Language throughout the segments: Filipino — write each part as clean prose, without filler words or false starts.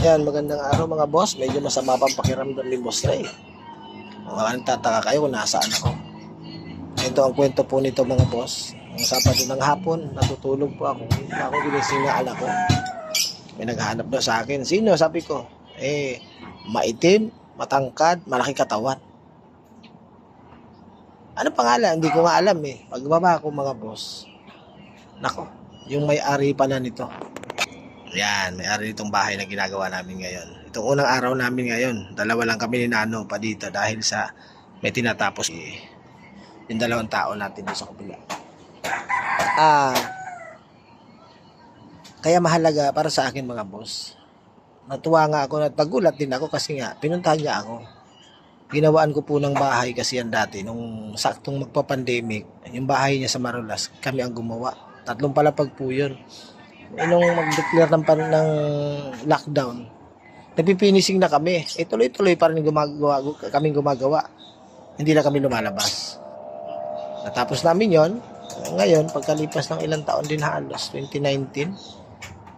Yan, magandang araw mga boss. Medyo masama pang pakiramdam ni Boss Ray. Mga nagtataka kayo kung nasaan ako. Ito ang kwento po nito mga boss. Ang Sabado ng hapon, natutulog po ako. Ako ginising na anak ko. May naghahanap daw sa akin. Sino? Sabi ko. Maitim, matangkad, malaki katawan. Ano pangalan? Hindi ko nga alam eh. Pagbaba ko mga boss. Nako, yung may-ari pala nito. Yan, may-ari nitong bahay na ginagawa namin ngayon. Itong unang araw namin ngayon, dalawa lang kami ni Nano pa dito dahil sa may tinatapos yung dalawang tao natin doon sa kabila. Kaya mahalaga para sa akin mga boss. Natuwa nga ako at nagulat din ako kasi nga pinuntahan niya ako. Ginawaan ko po ng bahay kasi yan dati nung saktong magpa-pandemic, yung bahay niya sa Marulas, kami ang gumawa. 3 palapag po yun. Nung mag-declare ng lockdown, nagpipinising na kami. Tuloy-tuloy pa rin kaming gumagawa. Hindi na kami lumalabas. Natapos namin yon. Ngayon, pagkalipas ng ilang taon din halos, 2019.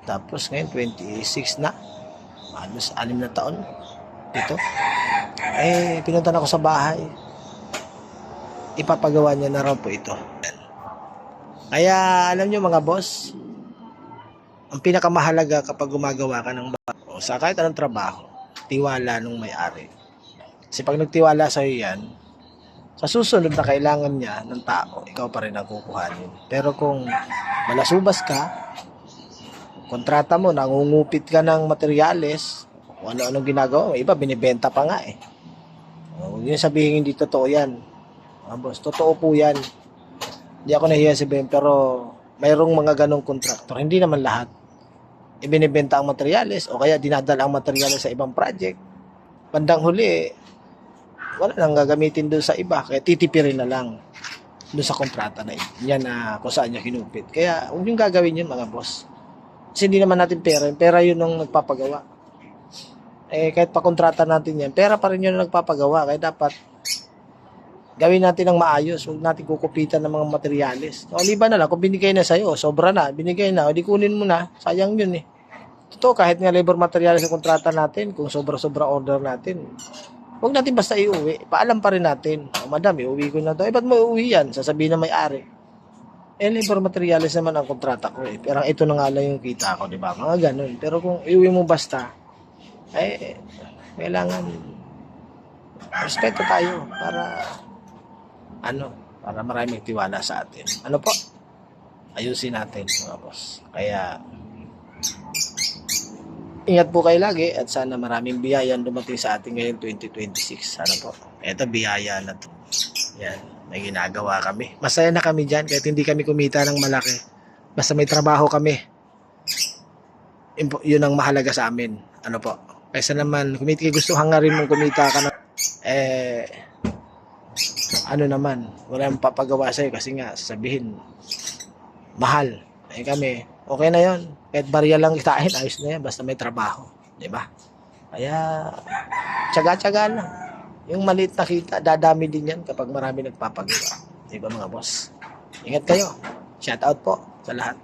Tapos ngayon, 26 na. Halos 6 na taon. Dito. Pinunta na ako sa bahay. Ipapagawa niya na raw po ito. Kaya, alam nyo mga boss, ang pinakamahalaga kapag gumagawa ka ng bahay o sa kahit anong trabaho, tiwala nung may-ari. Kasi pag nagtiwala sa'yo yan, sa susunod na kailangan niya ng tao, ikaw pa rin ang kukuhanin. Pero kung malasubas ka, kontrata mo, nangungupit ka ng materyales, kung ano-anong ginagawa, iba binibenta pa nga eh. Huwag nyo sabihin hindi totoo yan. Boss, totoo po yan. Hindi ako nahiya sabihin, pero mayroong mga ganong kontraktor. Hindi naman lahat. Ibinibenta ang materyales o kaya dinadala ang materyales sa ibang project. Bandang huli, wala nang gagamitin doon sa iba. Kaya titipirin na lang doon sa kontrata na yan na kung saan niya kinupit. Kaya huwag yung gagawin yun mga boss. Kasi hindi naman natin pera. Pera yun ang nagpapagawa. Kahit pa kontrata natin yan, pera pa rin yun ang nagpapagawa. Kaya dapat gawin natin ng maayos. Huwag natin kukupitan ng mga materyales. O liba na lang, kung binigay na sa'yo, sobra na, binigay na, o di kunin mo na, sayang yun eh. Totoo, kahit nga labor materials sa kontrata natin, kung sobra-sobra order natin, huwag natin basta iuwi. Paalam pa rin natin. O madam, iuwi ko na to. Ba't mo iuwi yan? Sasabihin na may-ari. Labor materials naman ang kontrata ko eh. Pero ito na nga lang yung kita ko, di ba? Mga ganun. Pero kung iuwi mo basta, kailangan respeto tayo para maraming tiwala sa atin. Ano po? Ayusin natin mga boss. Kaya ingat po kayo lagi at sana maraming biyaya dumating sa atin ngayon 2026. Sana po. Ito biyaya na to. Yan. May ginagawa kami. Masaya na kami dyan kahit hindi kami kumita ng malaki. Basta may trabaho kami. Yun ang mahalaga sa amin. Ano po? Kaysa naman, gustuhan nga rin mong kumita ka na wala nang papagawa sa'yo kasi nga sabihin mahal. Kami, okay na yon. Kahit barya lang kitain, ayos na yan basta may trabaho, di ba? Kaya tiyaga-tiyaga lang. Yung maliit na kita, dadami din yan kapag marami nagpapagawa. Di ba mga boss? Ingat kayo. Shout out po sa lahat.